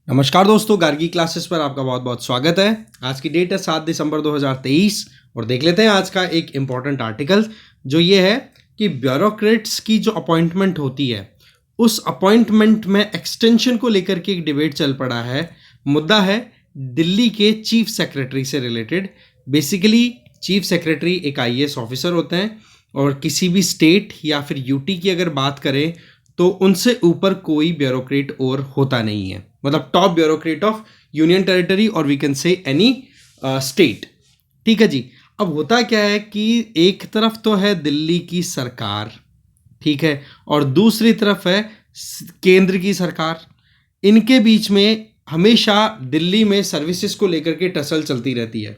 नमस्कार दोस्तों, गार्गी क्लासेस पर आपका बहुत बहुत स्वागत है। आज की डेट है 7 दिसंबर 2023 और देख लेते हैं आज का एक इम्पॉर्टेंट आर्टिकल जो ये है कि ब्यूरोक्रेट्स की जो अपॉइंटमेंट होती है उस अपॉइंटमेंट में एक्सटेंशन को लेकर के एक डिबेट चल पड़ा है। मुद्दा है दिल्ली के चीफ सेक्रेटरी से रिलेटेड। बेसिकली चीफ सेक्रेटरी एक आईएएस ऑफिसर होते हैं और किसी भी स्टेट या फिर यूटी की अगर बात करें तो उनसे ऊपर कोई ब्यूरोक्रेट और होता नहीं है, मतलब top bureaucrat of union territory और we can say any state. ठीक है जी। अब होता क्या है कि एक तरफ तो है दिल्ली की सरकार, ठीक है, और दूसरी तरफ है केंद्र की सरकार। इनके बीच में हमेशा दिल्ली में सर्विसेज को लेकर के टसल चलती रहती है।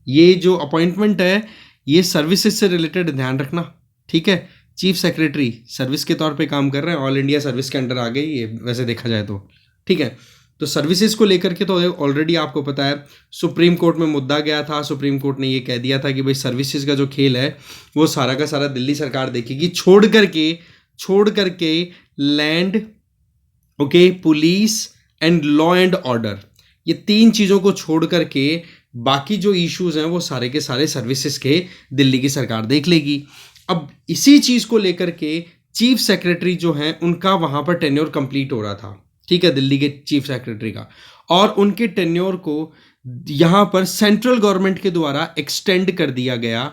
ये जो अपॉइंटमेंट है ये सर्विसेज से रिलेटेड, ध्यान रखना, ठीक है। चीफ सेक्रेटरी सर्विस के तौर पे काम कर रहे हैं, ऑल इंडिया सर्विस के अंडर आ गई ये वैसे देखा जाए तो, ठीक है। तो सर्विसेज को लेकर के तो ऑलरेडी आपको पता है सुप्रीम कोर्ट में मुद्दा गया था। सुप्रीम कोर्ट ने ये कह दिया था कि भाई सर्विसेज का जो खेल है वो सारा का सारा दिल्ली सरकार देखेगी, छोड़ करके land, okay, police and law and order, ये तीन चीज़ों को छोड़ करके बाकी जो इश्यूज हैं वो सारे के सारे सर्विसेज के दिल्ली की सरकार देख लेगी। अब इसी चीज़ को लेकर के चीफ सेक्रेटरी जो हैं उनका वहाँ पर टेन्योर कंप्लीट हो रहा था, ठीक है, दिल्ली के चीफ सेक्रेटरी का, और उनके टेन्योर को यहाँ पर सेंट्रल गवर्नमेंट के द्वारा एक्सटेंड कर दिया गया।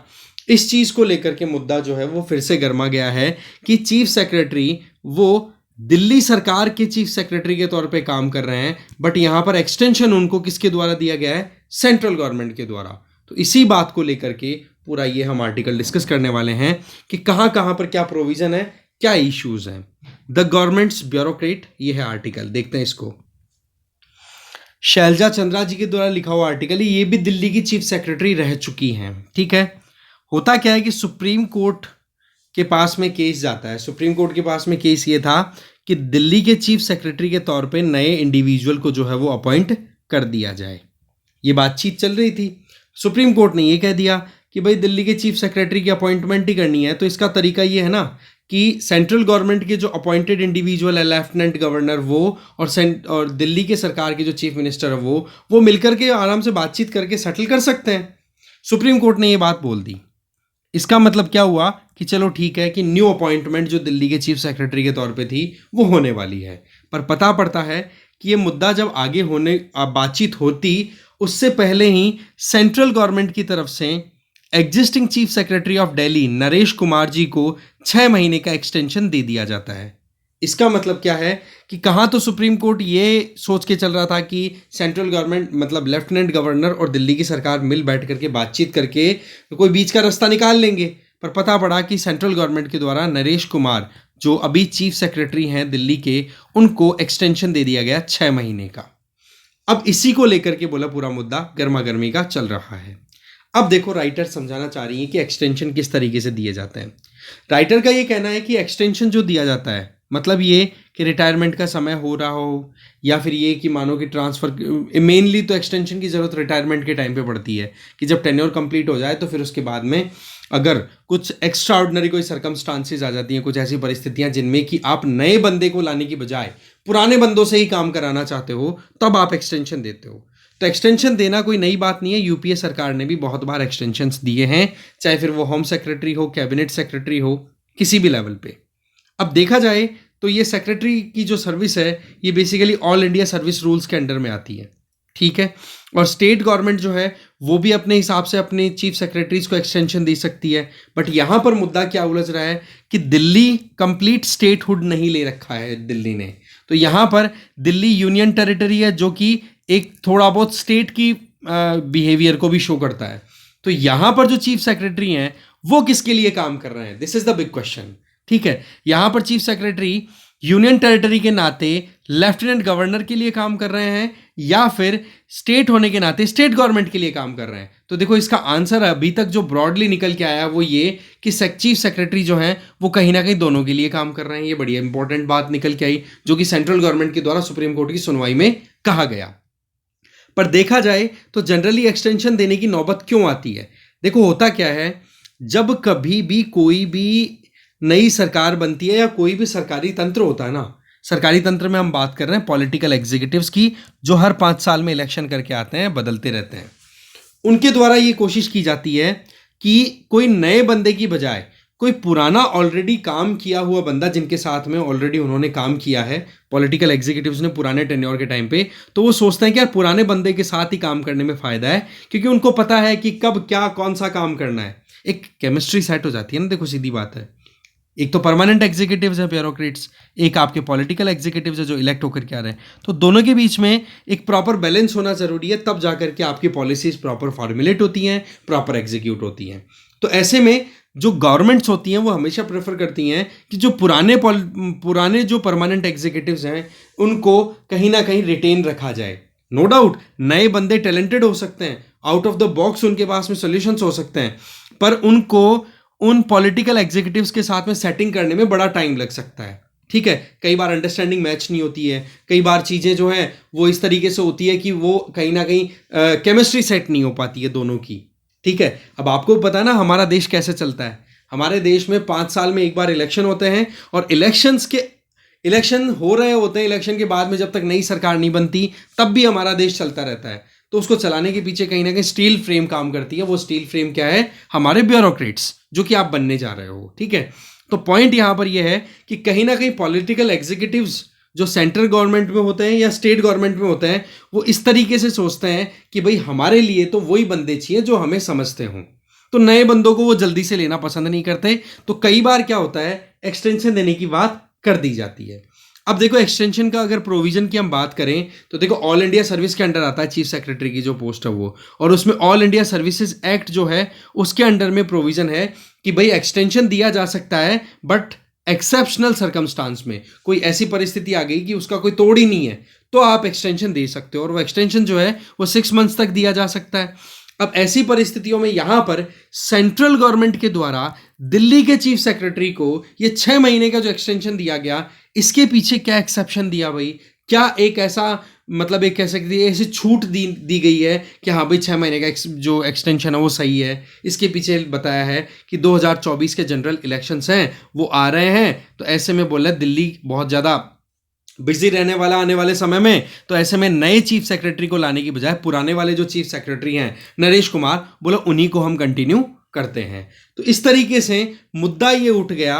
इस चीज़ को लेकर के मुद्दा जो है वो फिर से गर्मा गया है कि चीफ सेक्रेटरी वो दिल्ली सरकार के चीफ सेक्रेटरी के तौर पे काम कर रहे हैं, बट यहाँ पर एक्सटेंशन उनको किसके द्वारा दिया गया है? सेंट्रल गवर्नमेंट के द्वारा। तो इसी बात को लेकर के पूरा ये हम आर्टिकल डिस्कस करने वाले हैं कि कहाँ कहाँ पर क्या प्रोविजन है, क्या इश्यूज हैं। द गवर्नमेंट्स ब्यूरोक्रेट, ये है आर्टिकल, देखते हैं इसको। शैलजा चंद्रा जी के द्वारा लिखा हुआ आर्टिकल है। ये भी दिल्ली की चीफ सेक्रेटरी रह चुकी हैं, ठीक है। होता क्या है कि सुप्रीम कोर्ट के पास में केस जाता है। सुप्रीम कोर्ट के पास में केस ये था कि दिल्ली के चीफ सेक्रेटरी के तौर पे नए इंडिविजुअल को जो है वो अपॉइंट कर दिया जाए। ये बातचीत चल रही थी। सुप्रीम कोर्ट ने ये कह दिया कि भाई दिल्ली के चीफ सेक्रेटरी की अपॉइंटमेंट ही करनी है, तो इसका तरीका ये है ना कि सेंट्रल गवर्नमेंट के जो अपॉइंटेड इंडिविजुअल है, लेफ्टिनेंट गवर्नर वो और दिल्ली के सरकार के जो चीफ मिनिस्टर है वो मिलकर के आराम से बातचीत करके सेटल कर सकते हैं। सुप्रीम कोर्ट ने ये बात बोल दी। इसका मतलब क्या हुआ कि चलो ठीक है कि न्यू अपॉइंटमेंट जो दिल्ली के चीफ सेक्रेटरी के तौर पे थी वो होने वाली है। पर पता पड़ता है कि ये मुद्दा जब आगे होने बातचीत होती उससे पहले ही सेंट्रल गवर्नमेंट की तरफ से existing chief secretary of Delhi Naresh Kumar ji को 6 महीने का एक्सटेंशन दे दिया जाता है। इसका मतलब क्या है कि कहाँ तो सुप्रीम कोर्ट ये सोच के चल रहा था कि सेंट्रल गवर्नमेंट मतलब लेफ्टिनेंट गवर्नर और दिल्ली की सरकार मिल बैठ करके बातचीत करके कोई बीच का रास्ता निकाल लेंगे, पर पता पड़ा कि सेंट्रल गवर्नमेंट के द्वारा नरेश कुमार जो अभी चीफ सेक्रेटरी हैं दिल्ली के, उनको एक्सटेंशन दे दिया गया 6 महीने का। अब इसी को लेकर के बोला पूरा मुद्दा गर्मा गर्मी का चल रहा है। अब देखो, राइटर समझाना चाह रही है कि एक्सटेंशन किस तरीके से दिए जाते हैं। राइटर का ये कहना है कि एक्सटेंशन जो दिया जाता है मतलब ये कि रिटायरमेंट का समय हो रहा हो या फिर ये कि मानो कि ट्रांसफ़र, मेनली तो एक्सटेंशन की ज़रूरत रिटायरमेंट के टाइम पे पड़ती है कि जब टेन्योर कंप्लीट हो जाए तो फिर उसके बाद में अगर कुछ एक्स्ट्रा ऑर्डिनरी कोई सर्कमस्टांसेस आ जाती हैं, कुछ ऐसी परिस्थितियां जिनमें कि आप नए बंदे को लाने की बजाय पुराने बंदों से ही काम कराना चाहते हो, तब आप एक्सटेंशन देते हो। तो एक्सटेंशन देना कोई नई बात नहीं है। यूपीए सरकार ने भी बहुत बार एक्सटेंशंस दिए हैं, चाहे फिर वो होम सेक्रेटरी हो, कैबिनेट सेक्रेटरी हो, किसी भी लेवल पे। अब देखा जाए तो ये सेक्रेटरी की जो सर्विस है ये basically all India service rules के अंडर में आती है, ठीक है। और स्टेट गवर्नमेंट जो है वो भी अपने हिसाब से अपने चीफ सेक्रेटरीज को एक्सटेंशन दे सकती है। बट यहाँ पर मुद्दा क्या उलझ रहा है कि दिल्ली कंप्लीट स्टेटहुड नहीं ले रखा है दिल्ली ने। तो यहाँ पर दिल्ली यूनियन टेरिटरी है जो कि एक थोड़ा बहुत स्टेट की बिहेवियर को भी शो करता है। तो यहाँ पर जो चीफ सेक्रेटरी हैं वो किसके लिए काम कर रहे हैं? This is the big question, ठीक है। यहाँ पर चीफ सेक्रेटरी यूनियन टेरिटरी के नाते लेफ्टिनेंट गवर्नर के लिए काम कर रहे हैं या फिर स्टेट होने के नाते स्टेट गवर्नमेंट के लिए काम कर रहे हैं। तो देखो, इसका आंसर अभी तक जो ब्रॉडली निकल के आया वो ये कि चीफ सेक्रेटरी जो हैं वो कहीं ना कहीं दोनों के लिए काम कर रहे हैं। ये बड़ी इंपॉर्टेंट बात निकल के आई जो कि सेंट्रल गवर्नमेंट के द्वारा सुप्रीम कोर्ट की सुनवाई में कहा गया। पर देखा जाए तो जनरली एक्सटेंशन देने की नौबत क्यों आती है? देखो, होता क्या है, जब कभी भी कोई भी नई सरकार बनती है या कोई भी सरकारी तंत्र होता है ना, सरकारी तंत्र में हम बात कर रहे हैं पॉलिटिकल एग्जीक्यूटिव्स की, जो हर 5 साल में इलेक्शन करके आते हैं, बदलते रहते हैं। उनके द्वारा ये कोशिश की जाती है कि कोई नए बंदे की बजाय कोई पुराना ऑलरेडी काम किया हुआ बंदा, जिनके साथ में ऑलरेडी उन्होंने काम किया है पॉलिटिकल एग्जीक्यूटिव्स ने पुराने टेन्योर के टाइम पे, तो वो सोचते हैं कि यार पुराने बंदे के साथ ही काम करने में फ़ायदा है, क्योंकि उनको पता है कि कब क्या कौन सा काम करना है। एक केमिस्ट्री सेट हो जाती है ना, देखो सीधी बात है। एक तो परमानेंट एग्जीक्यूटिव्स हैं ब्यूरोक्रेट्स, एक आपके पॉलिटिकल एग्जीक्यूटिव्स है जो इलेक्ट होकर के आ रहे हैं, तो दोनों के बीच में एक प्रॉपर बैलेंस होना ज़रूरी है, तब जाकर के आपकी पॉलिसीज प्रॉपर फॉर्मुलेट होती हैं, प्रॉपर एग्जीक्यूट होती हैं। तो ऐसे में जो गवर्नमेंट्स होती हैं वो हमेशा प्रेफर करती हैं कि जो पुराने जो परमानेंट एग्जीक्यूटिव्स हैं उनको कहीं ना कहीं रिटेन रखा जाए। नो डाउट नए बंदे टैलेंटेड हो सकते हैं, आउट ऑफ द बॉक्स उनके पास में सॉल्यूशंस हो सकते हैं, पर उनको उन पॉलिटिकल एग्जीक्यूटिव्स के साथ में सेटिंग करने में बड़ा टाइम लग सकता है। ठीक है, कई बार अंडरस्टैंडिंग मैच नहीं होती है, कई बार चीज़ें जो हैं वो इस तरीके से होती है कि वो कहीं ना कहीं केमिस्ट्री सेट नहीं हो पाती है दोनों की। ठीक है, अब आपको पता है ना हमारा देश कैसे चलता है। हमारे देश में 5 साल में एक बार इलेक्शन होते हैं, और इलेक्शन हो रहे होते हैं, इलेक्शन के बाद में जब तक नई सरकार नहीं बनती तब भी हमारा देश चलता रहता है। तो उसको चलाने के पीछे कहीं ना कहीं स्टील फ्रेम काम करती है। वो स्टील फ्रेम क्या है? हमारे ब्यूरोक्रेट्स, जो कि आप बनने जा रहे हो। ठीक है, तो पॉइंट यहां पर यह है कि कहीं ना कहीं पॉलिटिकल एग्जीक्यूटिव्स जो सेंट्रल गवर्नमेंट में होते हैं या स्टेट गवर्नमेंट में होते हैं, वो इस तरीके से सोचते हैं कि भाई हमारे लिए तो वही बंदे चाहिए जो हमें समझते हों, तो नए बंदों को वो जल्दी से लेना पसंद नहीं करते। तो कई बार क्या होता है, एक्सटेंशन देने की बात कर दी जाती है। अब देखो एक्सटेंशन का अगर प्रोविजन की हम बात करें तो देखो ऑल इंडिया सर्विस के अंडर आता है चीफ सेक्रेटरी की जो पोस्ट है वो, और उसमें ऑल इंडिया सर्विसेज एक्ट जो है उसके अंडर में प्रोविजन है कि भाई एक्सटेंशन दिया जा सकता है, बट एक्सेप्शनल सर्कमस्टांस में, कोई ऐसी परिस्थिति आ गई कि उसका कोई तोड़ ही नहीं है, तो आप एक्सटेंशन दे सकते हो, और वो एक्सटेंशन जो है वो 6 मंथ्स तक दिया जा सकता है। अब ऐसी परिस्थितियों में यहां पर सेंट्रल गवर्नमेंट के द्वारा दिल्ली के चीफ सेक्रेटरी को ये 6 महीने का जो एक्सटेंशन दिया गया, इसके पीछे क्या एक्सेप्शन दिया भाई? क्या एक ऐसा मतलब एक कह सकते हैं ऐसी छूट दी गई है कि हाँ भाई 6 महीने का जो एक्सटेंशन है वो सही है? इसके पीछे बताया है कि 2024 के जनरल इलेक्शंस हैं वो आ रहे हैं, तो ऐसे में बोला दिल्ली बहुत ज़्यादा बिजी रहने वाला आने वाले समय में, तो ऐसे में नए चीफ सेक्रेटरी को लाने की बजाय पुराने वाले जो चीफ सेक्रेटरी हैं नरेश कुमार, बोलो उन्हीं को हम कंटिन्यू करते हैं। तो इस तरीके से मुद्दा ये उठ गया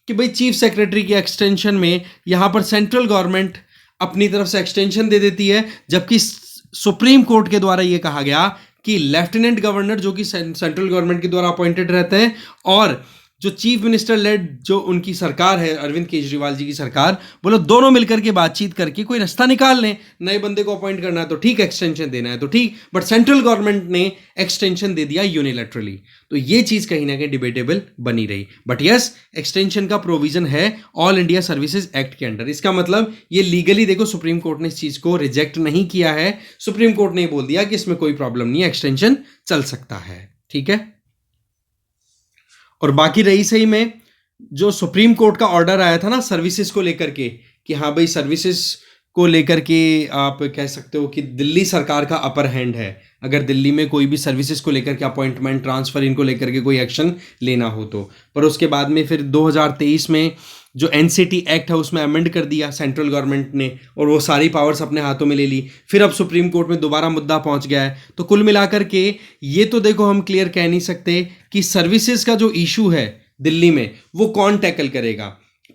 कि भाई चीफ सेक्रेटरी की एक्सटेंशन में यहां पर सेंट्रल गवर्नमेंट अपनी तरफ से एक्सटेंशन दे देती है, जबकि सुप्रीम कोर्ट के द्वारा यह कहा गया कि लेफ्टिनेंट गवर्नर जो कि सेंट्रल गवर्नमेंट के द्वारा अपॉइंटेड रहते हैं, और जो चीफ मिनिस्टर लेड जो उनकी सरकार है अरविंद केजरीवाल जी की सरकार, बोलो दोनों मिलकर के बातचीत करके कोई रास्ता निकाल लें। नए बंदे को अपॉइंट करना है तो ठीक, एक्सटेंशन देना है तो ठीक, बट सेंट्रल गवर्नमेंट ने एक्सटेंशन दे दिया यूनिलैटरली। तो ये चीज कहीं ना कहीं डिबेटेबल बनी रही, बट यस एक्सटेंशन का प्रोविजन है ऑल इंडिया सर्विसेज एक्ट के अंडर। इसका मतलब ये लीगली देखो सुप्रीम कोर्ट ने इस चीज को रिजेक्ट नहीं किया है। सुप्रीम कोर्ट ने बोल दिया कि इसमें कोई प्रॉब्लम नहीं है, एक्सटेंशन चल सकता है। ठीक है, और बाकी रही सही में जो सुप्रीम कोर्ट का ऑर्डर आया था ना सर्विसेज को लेकर के, कि हाँ भाई सर्विसेज को लेकर के आप कह सकते हो कि दिल्ली सरकार का अपर हैंड है, अगर दिल्ली में कोई भी सर्विसेज को लेकर के अपॉइंटमेंट ट्रांसफर इनको लेकर के कोई एक्शन लेना हो तो। पर उसके बाद में फिर 2023 में जो एनसीटी एक्ट है उसमें अमेंड कर दिया सेंट्रल गवर्नमेंट ने, और वो सारी पावर्स अपने हाथों में ले ली। फिर अब सुप्रीम कोर्ट में दोबारा मुद्दा पहुंच गया है। तो कुल मिलाकर के ये तो देखो हम क्लियर कह नहीं सकते कि सर्विसेज का जो इशू है दिल्ली में वो कौन टैकल करेगा,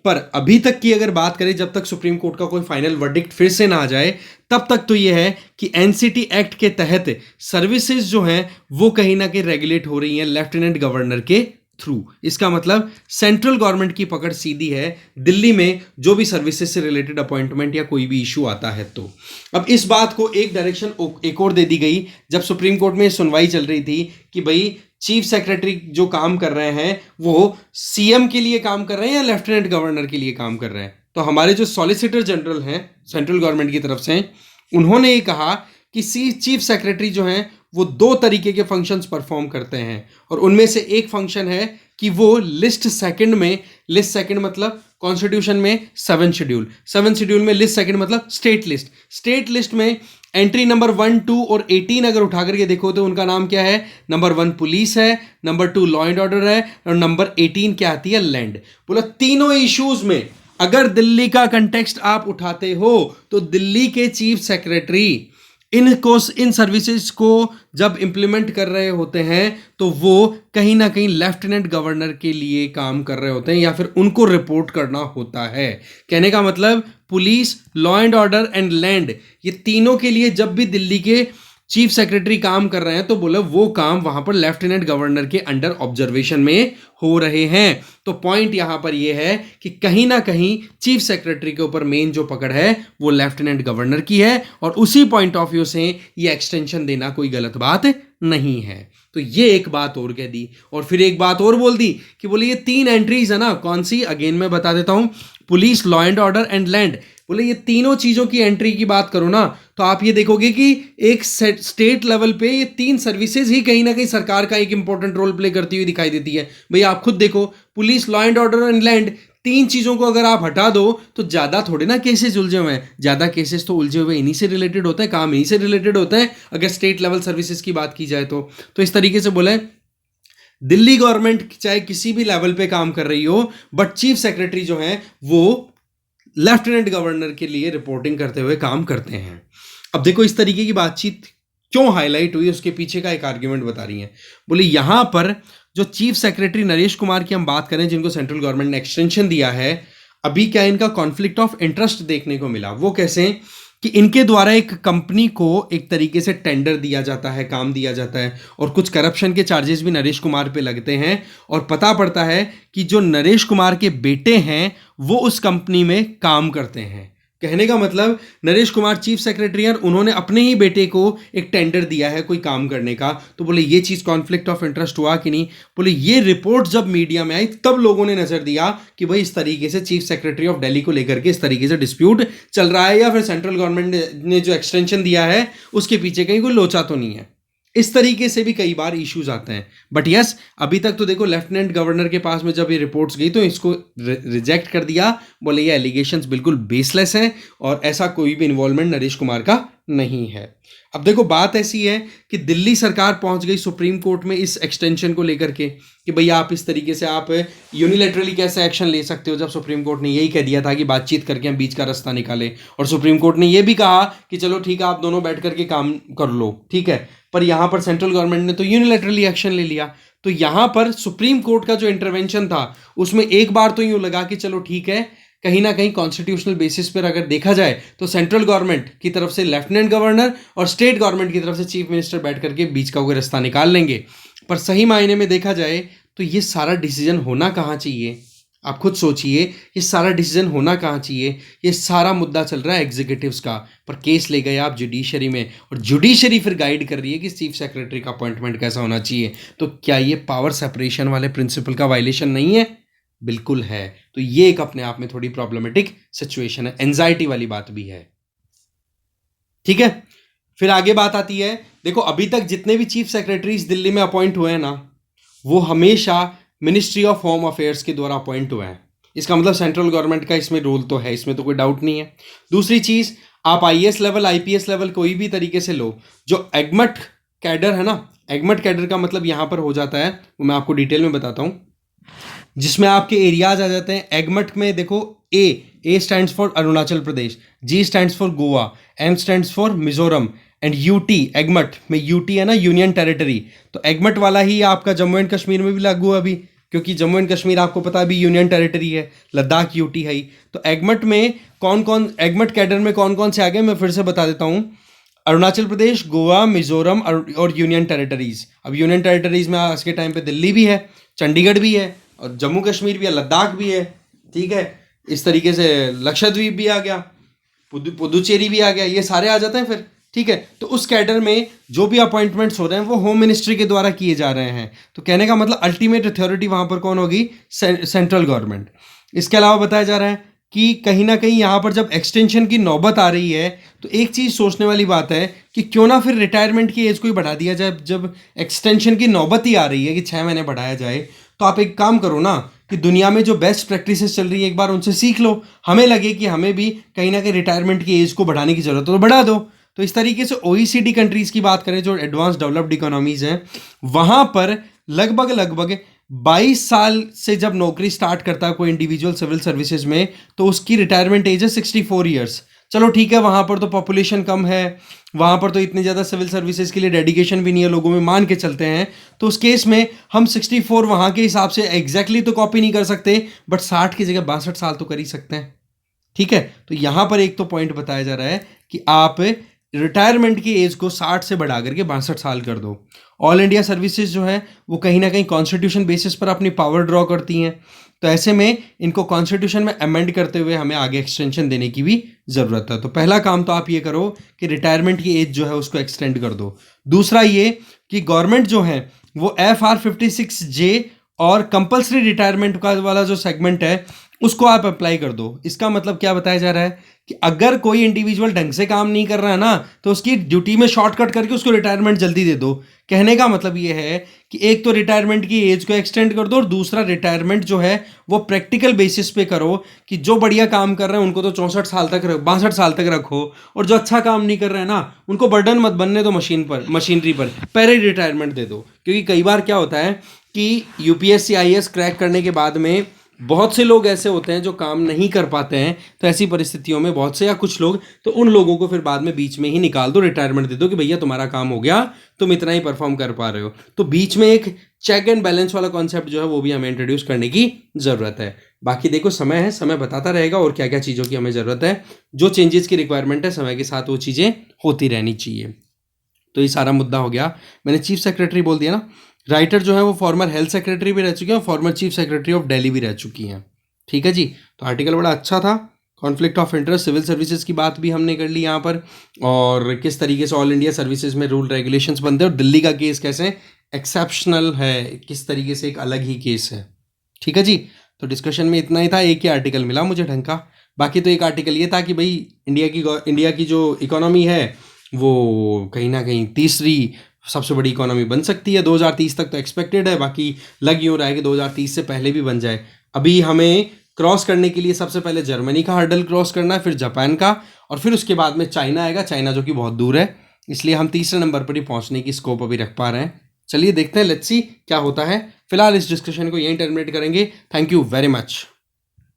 पर अभी तक की अगर बात करें जब तक सुप्रीम कोर्ट का कोई फाइनल वर्डिक्ट फिर से ना आ जाए तब तक तो ये है कि एनसीटी एक्ट के तहत सर्विसेज जो हैं वो कहीं ना कहीं रेगुलेट हो रही हैं लेफ्टिनेंट गवर्नर के थ्रू। इसका मतलब सेंट्रल गवर्नमेंट की पकड़ सीधी है दिल्ली में जो भी सर्विसेज से रिलेटेड अपॉइंटमेंट या कोई भी इशू आता है। तो अब इस बात को एक डायरेक्शन एक और दे दी गई जब सुप्रीम कोर्ट में सुनवाई चल रही थी कि भाई चीफ सेक्रेटरी जो काम कर रहे हैं वो सीएम के लिए काम कर रहे हैं या लेफ्टिनेंट गवर्नर के लिए काम कर रहे हैं। तो हमारे जो सॉलिसिटर जनरल हैं सेंट्रल गवर्नमेंट की तरफ से, उन्होंने ये कहा कि चीफ सेक्रेटरी जो हैं वो 2 तरीके के फंक्शंस परफॉर्म करते हैं, और उनमें से एक फंक्शन है कि वो लिस्ट सेकंड मतलब कॉन्स्टिट्यूशन में 7 शेड्यूल में लिस्ट सेकंड मतलब स्टेट लिस्ट में एंट्री नंबर 1, 2 और 18 अगर उठा करके देखो तो उनका नाम क्या है? नंबर 1 पुलिस है, नंबर 2 लॉ एंड ऑर्डर है, और नंबर 18 क्या आती है? लैंड। बोला तीनों इश्यूज में अगर दिल्ली का कंटेक्स्ट आप उठाते हो तो दिल्ली के चीफ सेक्रेटरी इन सर्विसेज को जब इंप्लीमेंट कर रहे होते हैं तो वो कहीं ना कहीं लेफ्टिनेंट गवर्नर के लिए काम कर रहे होते हैं या फिर उनको रिपोर्ट करना होता है। कहने का मतलब police, law and order and land, ये तीनों के लिए जब भी दिल्ली के चीफ सेक्रेटरी काम कर रहे हैं तो बोला वो काम वहां पर लेफ्टिनेंट गवर्नर के अंडर ऑब्जर्वेशन में हो रहे हैं। तो पॉइंट यहां पर ये है कि कहीं ना कहीं चीफ सेक्रेटरी के ऊपर मेन जो पकड़ है वो लेफ्टिनेंट गवर्नर की है, और उसी पॉइंट ऑफ व्यू से ये एक्सटेंशन देना कोई गलत बात नहीं है। तो ये एक बात और कह दी, और फिर एक बात और बोल दी कि बोले ये 3 एंट्रीज है ना, कौन सी, अगेन मैं बता देता हूं, police, law and order and land, बोले ये तीनों चीजों की एंट्री की बात करो ना तो आप ये देखोगे कि एक स्टेट लेवल पे ये 3 सर्विसेज ही कहीं ना कहीं सरकार का एक इंपॉर्टेंट रोल प्ले करती हुई दिखाई देती है। भाई आप खुद देखो, police, law and order and land, 3 चीजों को अगर आप हटा दो तो ज्यादा थोड़े ना केसेस उलझे हुए हैं, ज्यादा केसेस तो उलझे हुए इन्हीं से रिलेटेड होते हैं, काम इन्हीं से रिलेटेड होते हैं अगर स्टेट लेवल सर्विसेज की बात की जाए तो इस तरीके से बोले दिल्ली गवर्नमेंट चाहे किसी भी लेवल पे काम कर रही हो, बट चीफ सेक्रेटरी जो है वो लेफ्टिनेंट गवर्नर के लिए रिपोर्टिंग करते हुए काम करते हैं। अब देखो इस तरीके की बातचीत क्यों हाईलाइट हुई, उसके पीछे का एक आर्ग्यूमेंट बता रही है। बोले यहां पर जो चीफ सेक्रेटरी नरेश कुमार की हम बात करें, जिनको सेंट्रल गवर्नमेंट ने एक्सटेंशन दिया है, अभी क्या इनका कॉन्फ्लिक्ट ऑफ इंटरेस्ट देखने को मिला। वो कैसे कि इनके द्वारा एक कंपनी को एक तरीके से टेंडर दिया जाता है, काम दिया जाता है, और कुछ करप्शन के चार्जेस भी नरेश कुमार पे लगते हैं, और पता पड़ता है कि जो नरेश कुमार के बेटे हैं वो उस कंपनी में काम करते हैं। कहने का मतलब नरेश कुमार चीफ सेक्रेटरी हैं, उन्होंने अपने ही बेटे को एक टेंडर दिया है कोई काम करने का। तो बोले ये चीज कॉन्फ्लिक्ट ऑफ इंटरेस्ट हुआ कि नहीं। बोले ये रिपोर्ट जब मीडिया में आई तब लोगों ने नजर दिया कि भाई इस तरीके से चीफ सेक्रेटरी ऑफ दिल्ली को लेकर के इस तरीके से डिस्प्यूट चल रहा है, या फिर सेंट्रल गवर्नमेंट ने जो एक्सटेंशन दिया है उसके पीछे कहीं कोई लोचा तो नहीं है। इस तरीके से भी कई बार इश्यूज आते हैं। बट यस, अभी तक तो देखो लेफ्टिनेंट गवर्नर के पास में जब ये रिपोर्ट्स गई तो इसको रिजेक्ट कर दिया। बोले ये एलिगेशंस बिल्कुल बेसलेस हैं और ऐसा कोई भी इन्वॉल्वमेंट नरेश कुमार का नहीं है। अब देखो बात ऐसी है कि दिल्ली सरकार पहुंच गई सुप्रीम कोर्ट में इस एक्सटेंशन को लेकर के कि भैया आप इस तरीके से आप यूनिलैटरली कैसे एक्शन ले सकते हो, जब सुप्रीम कोर्ट ने यही कह दिया था कि बातचीत करके हम बीच का रास्ता निकालें, और सुप्रीम कोर्ट ने यह भी कहा कि चलो ठीक है आप दोनों बैठ करके काम कर लो, ठीक है। पर यहां पर सेंट्रल गवर्नमेंट ने तो यूनिलैटरली एक्शन ले लिया। तो यहां पर सुप्रीम कोर्ट का जो इंटरवेंशन था उसमें एक बार तो यूं लगा कि चलो ठीक है, कहीं ना कहीं कॉन्स्टिट्यूशनल बेसिस पर अगर देखा जाए तो सेंट्रल गवर्नमेंट की तरफ से लेफ्टिनेंट गवर्नर और स्टेट गवर्नमेंट की तरफ से चीफ मिनिस्टर बैठ करके बीच का कोई रास्ता निकाल लेंगे। पर सही मायने में देखा जाए तो ये सारा डिसीजन होना कहाँ चाहिए, आप खुद सोचिए, ये सारा डिसीजन होना कहाँ चाहिए। ये सारा मुद्दा चल रहा है एग्जीक्यूटिव्स का, पर केस ले गए आप जुडिशरी में, और जुडिशरी फिर गाइड कर रही है कि चीफ सेक्रेटरी का अपॉइंटमेंट कैसा होना चाहिए। तो क्या ये पावर सेपरेशन वाले प्रिंसिपल का वायलेशन नहीं है? बिल्कुल है। तो ये एक अपने आप में थोड़ी प्रॉब्लमेटिक सिचुएशन है, एंजाइटी वाली बात भी है, ठीक है। फिर आगे बात आती है, देखो अभी तक जितने भी चीफ सेक्रेटरीज दिल्ली में अपॉइंट हुए हैं ना, वो हमेशा मिनिस्ट्री ऑफ होम अफेयर्स के द्वारा अपॉइंट हुए हैं। इसका मतलब सेंट्रल गवर्नमेंट का इसमें रोल तो है, इसमें तो कोई डाउट नहीं है। दूसरी चीज, आप आईएएस लेवल, आईपीएस लेवल कोई भी तरीके से लो, जो एगमट कैडर है ना, एगमट कैडर का मतलब यहां पर हो जाता है, वो मैं आपको डिटेल में बताता हूं, जिसमें आपके एरियाज आ जाते हैं। एगमट में देखो, A stands for Arunachal Pradesh, G stands for Goa, M stands for Mizoram, and UT, AGMUT में यूटी है ना, यूनियन टेरिटरी। तो एगमट वाला ही आपका जम्मू एंड कश्मीर में भी लागू है अभी, क्योंकि जम्मू एंड कश्मीर आपको पता है अभी यूनियन टेरिटरी है, लद्दाख यूटी है ही। तो एगमट में कौन कौन, एगमट कैडर में कौन कौन से आ गए, मैं फिर से बता देता हूँ। अरुणाचल प्रदेश, गोवा, मिजोरम और यूनियन टेरिटरीज। अब यूनियन टेरिटरीज में आज के टाइम पे दिल्ली भी है, चंडीगढ़ भी है, और जम्मू कश्मीर भी है, लद्दाख भी है, ठीक है। इस तरीके से लक्षद्वीप भी आ गया, पुदुचेरी भी आ गया, ये सारे आ जाते हैं फिर, ठीक है। तो उस कैडर में जो भी अपॉइंटमेंट्स हो रहे हैं वो होम मिनिस्ट्री के द्वारा किए जा रहे हैं। तो कहने का मतलब अल्टीमेट अथॉरिटी वहां पर कौन होगी? Central government. इसके अलावा बताया जा रहा है कि कहीं ना कहीं यहाँ पर जब एक्सटेंशन की नौबत आ रही है तो एक चीज़ सोचने वाली बात है कि क्यों ना फिर रिटायरमेंट की एज को ही बढ़ा दिया जाए। जब एक्सटेंशन की नौबत ही आ रही है कि 6 महीने बढ़ाया जाए, तो आप एक काम करो ना कि दुनिया में जो बेस्ट प्रैक्टिसेस चल रही है एक बार उनसे सीख लो। हमें लगे कि हमें भी कहीं ना कहीं रिटायरमेंट की एज को बढ़ाने की जरूरत है तो बढ़ा दो। तो इस तरीके से OECD कंट्रीज़ की बात करें, जो एडवांस डेवलप्ड इकोनॉमीज़ हैं, वहाँ पर लगभग 22 साल से जब नौकरी स्टार्ट करता है कोई इंडिविजुअल सिविल सर्विसेज में, तो उसकी रिटायरमेंट एज है 64 ईयर्स। चलो ठीक है, वहाँ पर तो पॉपुलेशन कम है, वहाँ पर तो इतनी ज़्यादा सिविल सर्विसेज के लिए डेडिकेशन भी नहीं है लोगों में, मान के चलते हैं। तो उस केस में हम 64 वहाँ के हिसाब से एग्जैक्टली तो कॉपी नहीं कर सकते, बट 60 की जगह 62 साल तो कर ही सकते हैं। ठीक है, तो यहाँ पर एक तो पॉइंट बताया जा रहा है कि आप रिटायरमेंट की एज को 60 से बढ़ा करके 62 साल कर दो। ऑल इंडिया सर्विसेज जो है वो कहीं ना कहीं कॉन्स्टिट्यूशन बेसिस पर अपनी पावर ड्रॉ करती हैं, तो ऐसे में इनको कॉन्स्टिट्यूशन में अमेंड करते हुए हमें आगे एक्सटेंशन देने की भी ज़रूरत है। तो पहला काम तो आप ये करो कि रिटायरमेंट की एज जो है उसको एक्सटेंड कर दो। दूसरा ये कि गवर्नमेंट जो है वो FR 56J और कंपल्सरी रिटायरमेंट का वाला जो सेगमेंट है उसको आप अप्लाई कर दो। इसका मतलब क्या बताया जा रहा है कि अगर कोई इंडिविजुअल ढंग से काम नहीं कर रहा है ना, तो उसकी ड्यूटी में शॉर्टकट करके उसको रिटायरमेंट जल्दी दे दो। कहने का मतलब ये है कि एक तो रिटायरमेंट की एज को एक्सटेंड कर दो, और दूसरा रिटायरमेंट जो है वो प्रैक्टिकल बेसिस पे करो कि जो बढ़िया काम कर रहे हैं उनको तो 64 साल तक 62 साल तक रखो, और जो अच्छा काम नहीं कर रहे हैं ना उनको बर्डन मत बनने दो मशीनरी पर, पहले रिटायरमेंट दे दो। क्योंकि कई बार क्या होता है कि UPSC IAS क्रैक करने के बाद में बहुत से लोग ऐसे होते हैं जो काम नहीं कर पाते हैं, तो ऐसी परिस्थितियों में बहुत से या कुछ लोग, तो उन लोगों को फिर बाद में बीच में ही निकाल दो, रिटायरमेंट दे दो कि भैया तुम्हारा काम हो गया, तुम इतना ही परफॉर्म कर पा रहे हो। तो बीच में एक चेक एंड बैलेंस वाला कॉन्सेप्ट जो है वो भी हमें इंट्रोड्यूस करने की ज़रूरत है। बाकी देखो समय है, समय बताता रहेगा और क्या क्या चीज़ों की हमें ज़रूरत है। जो चेंजेस की रिक्वायरमेंट है समय के साथ वो चीज़ें होती रहनी चाहिए। तो ये सारा मुद्दा हो गया। मैंने चीफ सेक्रेटरी बोल दिया ना, राइटर जो है वो फॉर्मर हेल्थ सेक्रेटरी भी रह चुके हैं और former chief secretary of Delhi भी रह चुकी हैं। ठीक है जी, तो आर्टिकल बड़ा अच्छा था। Conflict of interest, civil services की बात भी हमने कर ली यहाँ पर, और किस तरीके से ऑल इंडिया सर्विसेज में रूल रेगुलेशंस बनते हैं, और दिल्ली का केस कैसे एक्सेप्शनल है, किस तरीके से एक अलग ही केस है। ठीक है जी, तो डिस्कशन में इतना ही था। एक ही आर्टिकल मिला मुझे ढंग का, बाकी तो एक आर्टिकल ये था कि भाई इंडिया की जो इकोनॉमी है वो कहीं ना कहीं तीसरी सबसे बड़ी इकोनॉमी बन सकती है 2030 तक, तो एक्सपेक्टेड है। बाकी लग यूँ रहा है कि 2030 से पहले भी बन जाए। अभी हमें क्रॉस करने के लिए सबसे पहले जर्मनी का हर्डल क्रॉस करना है, फिर जापान का, और फिर उसके बाद में चाइना आएगा, चाइना जो कि बहुत दूर है, इसलिए हम तीसरे नंबर पर ही पहुंचने की स्कोप अभी रख पा रहे हैं। चलिए देखते हैं, लेट्स सी क्या होता है। फिलहाल इस डिस्कशन को यहीं टर्मिनेट करेंगे। Thank you very much.